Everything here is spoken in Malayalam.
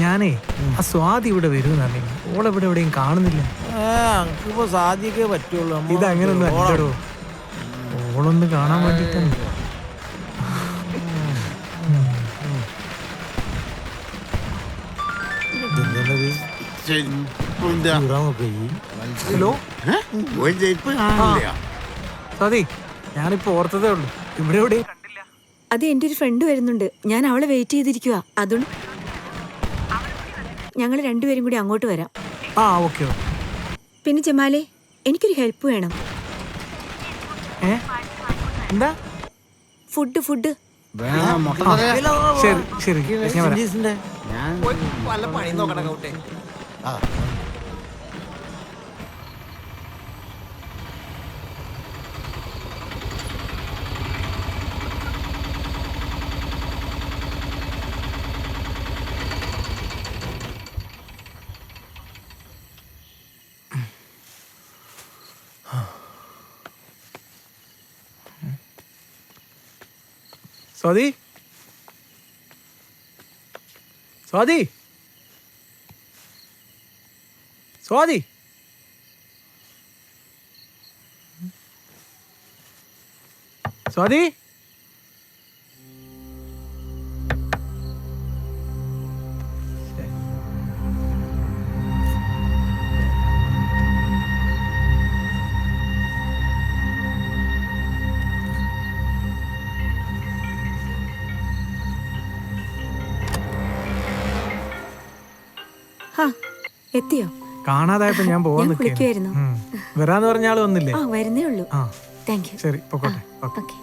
ഞാനേ ആ സ്വാതി ഇവിടെ വരുമെന്നറിയ ഓളെവിടെ എവിടെയും കാണുന്നില്ല. ഇപ്പൊ സാധിക്കേ പറ്റുള്ളൂ. ഇതങ്ങനൊന്നും അല്ലടോ, ഓളൊന്ന് കാണാൻ വേണ്ടിട്ടാണ്. ഹലോ സ്വാതി, ഞാനിപ്പോ ഓർത്തതേ ഉള്ളൂ, ഇവിടെ എവിടെയും കണ്ടില്ല. അത് എന്റെ ഒരു ഫ്രണ്ട് വരുന്നുണ്ട്, ഞാൻ അവളെ വെയിറ്റ് ചെയ്തിരിക്കുക. അതുകൊണ്ട് ഞങ്ങൾ രണ്ടുപേരും കൂടി അങ്ങോട്ട് വരാം. ആ ഓക്കെ. പിന്നെ ജമാലെ, എനിക്കൊരു ഹെൽപ്പ് വേണം. എന്താ? ഫുഡ്. ശരി ശരി, ഞാൻ വരാം. സ്വാതി, സ്വാതി, സ്വാതി, സ്വാതി. എത്തിയോ? കാണാതായപ്പോ ഞാൻ പോവാൻ വിളിക്കുവായിരുന്നു. വരാന്ന് പറഞ്ഞ ആള് വന്നില്ലേ? വരുന്നേ ഉള്ളൂ. ആ താങ്ക് യു. ശരി, പൊക്കോട്ടെ. ഓക്കെ.